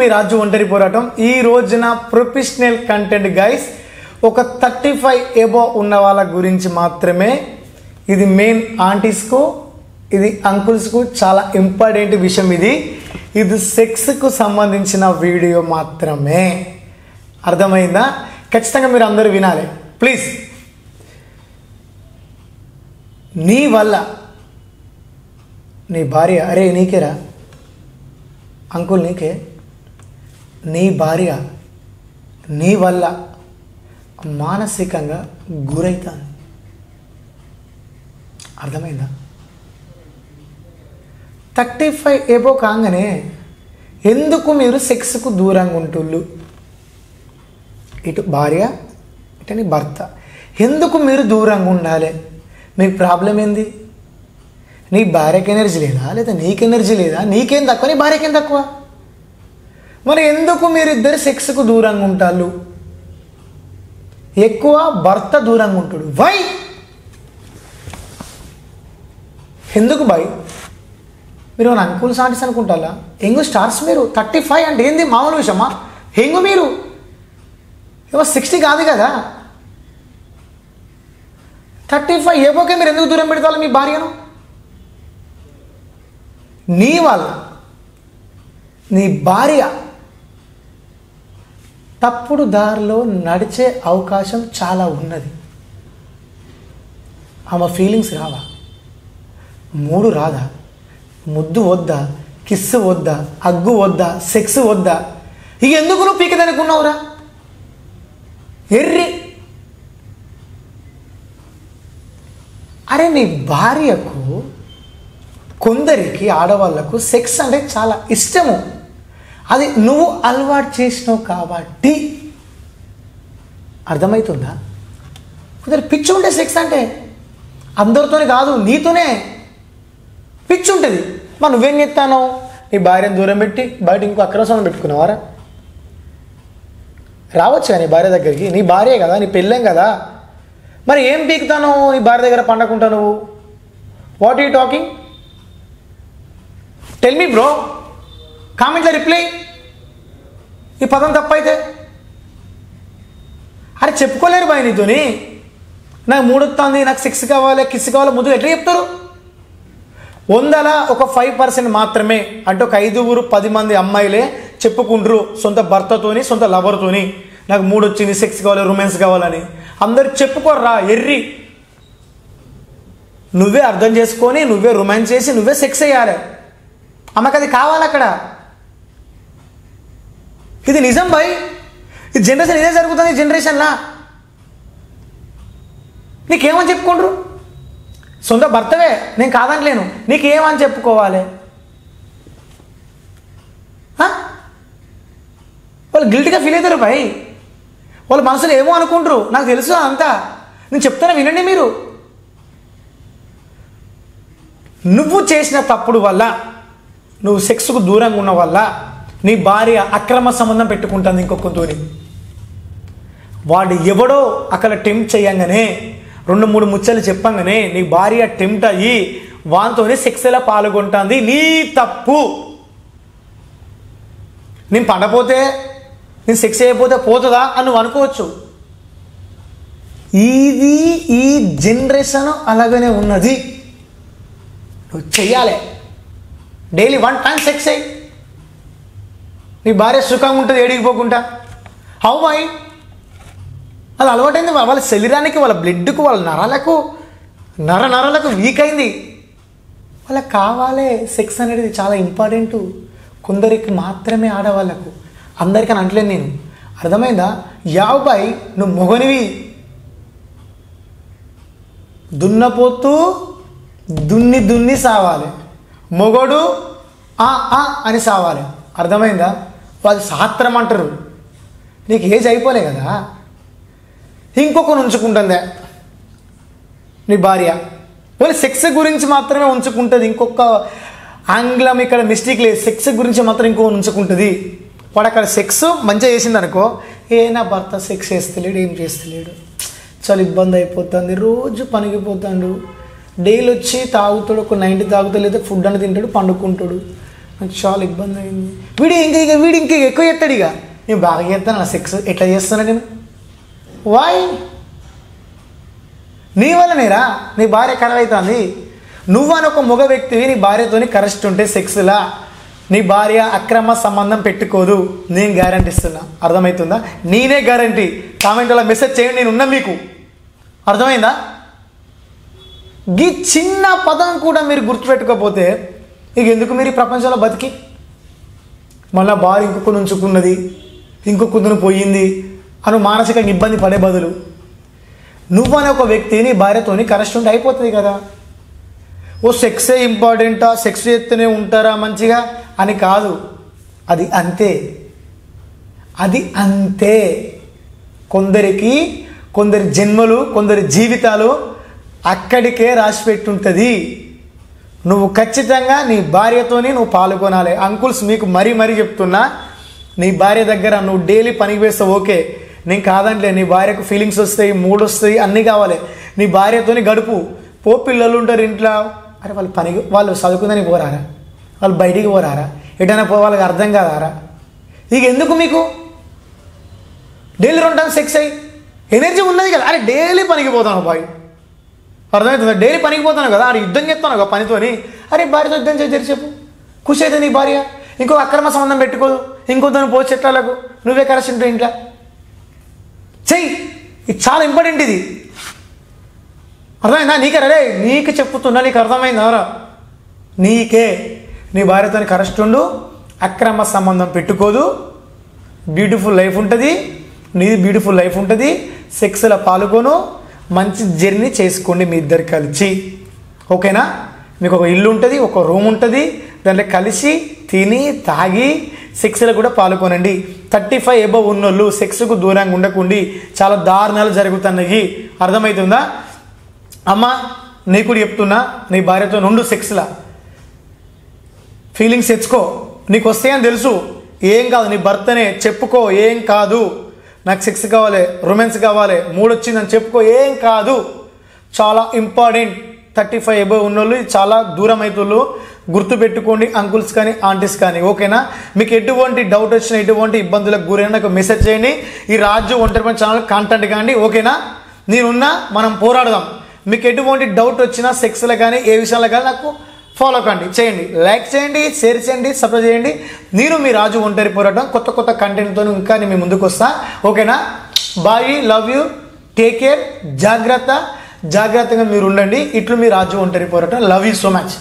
మీ రాజు ఒంటరి పోరాటం. ఈ రోజున ప్రొఫెషనల్ కంటెంట్ గైస్, ఒక 35 ఎబో ఉన్న వాళ్ళ గురించి మాత్రమే. ఇది మెయిన్ ఆంటీస్కు, ఇది అంకుల్స్కు చాలా ఇంపార్టెంట్ విషయం. ఇది సెక్స్కు సంబంధించిన వీడియో మాత్రమే. అర్థమైందా? ఖచ్చితంగా మీరు అందరూ వినాలి ప్లీజ్. నీ వల్ల నీ భార్య, అరే నీకేరా అంకుల్, నీకే, నీ భార్య నీ వల్ల మానసికంగా గురైతాను. అర్థమైందా? 35 ఎబో కాగానే ఎందుకు మీరు సెక్స్కు దూరంగా ఉంటుళ్ళు? ఇటు భార్య, ఇటు నీ భర్త, ఎందుకు మీరు దూరంగా ఉండాలి? మీకు ప్రాబ్లం ఏంది? నీ భార్యకి ఎనర్జీ లేదా, లేదా నీకు ఎనర్జీ లేదా? నీకేం తక్కువ, నీ భార్యకేం తక్కువ? మరి ఎందుకు మీరిద్దరు సెక్స్కు దూరంగా ఉంటారు? ఎక్కువ భర్త దూరంగా ఉంటాడు. వై? ఎందుకు బై? మీరు అంకుల్స్ ఆంటీస్ అనుకుంటారా? ఎంగు స్టార్స్ మీరు. 35 అంటే ఏంది మామూలు విషయమా? ఎంగు మీరు ఏమో 60 కాదు కదా. 35 ఏపోకే మీరు ఎందుకు దూరం పెడతారు మీ భార్యను? నీ వల్ల నీ భార్య తప్పుడు దారిలో నడిచే అవకాశం చాలా ఉన్నది. ఆమె ఫీలింగ్స్ రావా? మూడు రాదా? ముద్దు వద్దా? కిస్సు వద్దా? అగ్గు వద్దా? సెక్స్ వద్దా? ఇక ఎందుకు నువ్వు పీకదనుకున్నావురా? ఎర్రి! అరే నీ భార్యకు, కొందరికి ఆడవాళ్లకు సెక్స్ అంటే చాలా ఇష్టము. అది నువ్వు అలవాటు చేసినావు కాబట్టి. అర్థమవుతుందా? కొందరు పిచ్చి ఉంటే సెక్స్ అంటే అందరితోనే కాదు, నీతోనే పిచ్చి ఉంటుంది. మరి నువ్వేం చెప్తాను? నీ భార్యను దూరం పెట్టి బయట ఇంకో అక్రమం పెట్టుకున్నావారా? రావచ్చు నీ భార్య దగ్గరికి, నీ భార్యే కదా, నీ పెళ్ళేం కదా. మరి ఏం పీకుతాను నీ భార్య దగ్గర పండకుంటా నువ్వు? What you talking? Tell me bro, కామెంట్లో రిప్లై. ఈ పదం తప్పైతే అరే చెప్పుకోలేరు బాయ్ నీతోని. నాకు మూడొస్తుంది, నాకు సెక్స్ కావాలి, కిస్ కావాలి, ముద్దు ఎట్లా చెప్తారు? 100లో ఒక 5% మాత్రమే, అంటే ఒక 5-10 మంది అమ్మాయిలే చెప్పుకుంటారు సొంత భర్తతోని, సొంత లవర్తోని, నాకు మూడొచ్చింది, సెక్స్ కావాలి, రొమాన్స్ కావాలని. అందరు చెప్పుకోర్రా, ఎర్రి. నువ్వే అర్థం చేసుకొని, నువ్వే రొమాన్స్ చేసి, నువ్వే సెక్స్ చేయాలి. ఆమెకు అది కావాలి అక్కడ. ఇది నిజం బాయ్. ఈ జనరేషన్ ఇదే జరుగుతుంది. ఈ జనరేషన్లా నీకేమని చెప్పుకుంటారు? సొంత భర్తవే, నేను కాదనలేను, నీకేమని చెప్పుకోవాలి? వాళ్ళు గిల్టీగా ఫీల్ అవుతారు బాయ్. వాళ్ళ మనసులో ఏమో అనుకుంటారు, నాకు తెలుసు అంతా. నేను చెప్తాను వినండి మీరు. నువ్వు చేసిన తప్పుడు వల్ల, నువ్వు సెక్స్కు దూరంగా ఉన్న వల్ల నీ భార్య అక్రమ సంబంధం పెట్టుకుంటుంది ఇంకొకతోని. వాడు ఎవడో అక్కడ టెంప్ట్ చేయంగానే, 2-3 ముచ్చలు చెప్పంగానే నీ భార్య టెంప్ట్ అయ్యి వానితోనే సెక్స్లో పాల్గొంటుంది. నీ తప్పు. నేను పడపోతే, నేను సెక్స్ అయిపోతే పోతుందా అని నువ్వు అనుకోవచ్చు. ఇది ఈ జనరేషన్ అలాగనే ఉన్నది. నువ్వు చెయ్యాలి. డైలీ 1 టైం సెక్స్ అయ్యి నీ భార్య సుఖంగా ఉంటుంది, ఏడిగిపోకుండా. How my? అది అలవాటైంది వాళ్ళ శరీరానికి, వాళ్ళ బ్లడ్కు, వాళ్ళ నరాలకు వీక్ అయింది. వాళ్ళకి కావాలి సెక్స్ అనేది, చాలా ఇంపార్టెంట్. కొందరికి మాత్రమే, ఆడవాళ్ళకు, అందరికని అంటలేను నేను. అర్థమైందా? యాబాయ్, నువ్వు మొగనివి. దున్నపోతూ దున్ని సావాలి, మొగడు అని సావాలి. అర్థమైందా? వాళ్ళు శాస్త్రం అంటారు. నీకు ఏజ్ అయిపోలే కదా, ఇంకొకరు ఉంచుకుంటుందే నీ భార్య. వాళ్ళు సెక్స్ గురించి మాత్రమే ఉంచుకుంటుంది. ఇంకొక ఆంగ్లం ఇక్కడ మిస్టేక్ లేదు. సెక్స్ గురించి మాత్రం ఇంకొకరు ఉంచుకుంటుంది. వాడు అక్కడ సెక్స్ మంచిగా చేసింది అనుకో, నా భర్త సెక్స్ చేస్తలేడు, ఏం చేస్తలేడు, చాలా ఇబ్బంది అయిపోతుంది, రోజు పనికిపోతాడు, డైలీ వచ్చి తాగుతాడు, ఒక 90 తాగుతాడు, లేదా ఫుడ్ అని తింటాడు, పండుకుంటాడు, నాకు చాలా ఇబ్బంది అయింది. వీడు ఇంకా ఎక్కువ చేస్తాడు. ఇక నేను బాగా చేస్తాను నా సెక్స్ ఎట్లా చేస్తాను నేను. వాయ్ నీ వల్లనేరా నీ భార్య ఖరాబ్ అవుతుంది. నువ్వని ఒక మగ వ్యక్తివి నీ భార్యతోని కరెక్ట్ ఉంటే సెక్స్లా నీ భార్య అక్రమ సంబంధం పెట్టుకోదు. నేను గ్యారంటీ ఇస్తున్నా. అర్థమవుతుందా? నేనే గ్యారంటీ. కామెంట్లో మెసేజ్ చేయండి, నేను ఉన్నా మీకు. అర్థమైందా? ఈ చిన్న పదం కూడా మీరు గుర్తుపెట్టుకోకపోతే ఇక ఎందుకు మీరు ఈ ప్రపంచంలో బతికి? మళ్ళీ భార్య ఇంకొకరు ఉంచుకున్నది, ఇంకొకరు పోయింది అని మానసికంగా ఇబ్బంది పడే బదులు నువ్వనే ఒక వ్యక్తి నీ భార్యతోని కరెక్ట్ ఉంటే అయిపోతుంది కదా. ఓ సెక్సే ఇంపార్టెంటా, సెక్స్ చేస్తూనే ఉంటారా మంచిగా అని కాదు. అది అంతే, అది అంతే. కొందరి జన్మలు, కొందరి జీవితాలు అక్కడికే రాసి పెట్టుంటుంది. నువ్వు ఖచ్చితంగా నీ భార్యతోని నువ్వు పాల్గొనాలి. అంకుల్స్ మీకు మరీ చెప్తున్నా, నీ భార్య దగ్గర నువ్వు డైలీ పనికి వేస్తావు, ఓకే, నేను కాదంటే. నీ భార్యకు ఫీలింగ్స్ వస్తాయి, మూడ్ వస్తాయి, అన్నీ కావాలి. నీ భార్యతోని గడుపు. పిల్లలు ఉంటారు ఇంట్లో, అరే వాళ్ళు చదువుకుందని పోరారా, వాళ్ళు బయటికి పోరారా, ఎటైనా వాళ్ళకి అర్థం కాదారా? ఇక ఎందుకు మీకు డైలీ 2 టైమ్స్ సెక్స్ అయ్యి ఎనర్జీ ఉన్నది కదా. అరే డైలీ పనికి పోతాను బాయ్, అర్థమవుతుందా? డైలీ పనికి పోతాను కదా, అరే యుద్ధం చేస్తాను కదా పనితోని. అరే భార్యతో యుద్ధం చేసి చెప్పు, ఖుషి అయితే నీ భార్య ఇంకో అక్రమ సంబంధం పెట్టుకోదు, ఇంకొద్దని పోచి చెట్లకు నువ్వే కరెక్ట్ ఉంటే ఇంట్లో చెయ్యి. ఇది చాలా ఇంపార్టెంట్. ఇది అర్థమైందా? నీకే రే, నీకు చెప్పుతున్నా, నీకు అర్థమైందారా? నీకే నీ భార్యతో కరెక్ట్ ఉండు, అక్రమ సంబంధం పెట్టుకోదు, బ్యూటిఫుల్ లైఫ్ ఉంటుంది, నీది బ్యూటిఫుల్ లైఫ్ ఉంటుంది. సెక్స్లో పాల్గొను, మంచి జర్నీ చేసుకోండి మీ ఇద్దరు కలిసి, ఓకేనా? మీకు ఒక ఇల్లు ఉంటుంది, ఒక రూమ్ ఉంటుంది, దాంట్లో కలిసి తిని తాగి సెక్స్లో కూడా పాల్గొనండి. 35 అబవ్ ఉన్నోళ్ళు సెక్స్కు దూరంగా ఉండకుండి, చాలా దారుణాలు జరుగుతున్నాయి. అర్థమవుతుందా? అమ్మ నీకు కూడా చెప్తున్నా, నీ భార్యతో నుండు సెక్స్లా, ఫీలింగ్స్ తెచ్చుకో. నీకు వస్తాయని తెలుసు, ఏం కాదు, నీ భర్తనే చెప్పుకో, ఏం కాదు, నాకు సెక్స్ కావాలి, రొమాన్స్ కావాలి, మూడు వచ్చిందని చెప్పుకో, ఏం కాదు. చాలా ఇంపార్టెంట్. 35 అబవ్ ఉన్నోళ్ళు చాలా దూరం అవుతుళ్ళు, గుర్తుపెట్టుకోండి అంకుల్స్ కానీ ఆంటీస్ కానీ, ఓకేనా? మీకు ఎటువంటి డౌట్ వచ్చినా, ఎటువంటి ఇబ్బందులకు గురైనా నాకు మెసేజ్ చేయండి. ఈ రాజు ఒంటరి పని ఛానల్ కాంటాక్ట్ కాండి, ఓకేనా? నేనున్నా, మనం పోరాడదాం. మీకు ఎటువంటి డౌట్ వచ్చినా సెక్స్లో కానీ ఏ విషయాల్లో కానీ నాకు ఫాలో కండి, చేయండి, లైక్ చేయండి, షేర్ చేయండి, సబ్స్క్రైబ్ చేయండి. నేను మీ రాజు ఒంటరి పోరాటం కొత్త కంటెంట్తో ఇంకా నేను మీ ముందుకు వస్తా, ఓకేనా? Bye, love you, take care, జాగ్రత్తగా మీరు ఉండండి. ఇట్లు మీ రాజు ఒంటరి పోరాటం. Love you so much.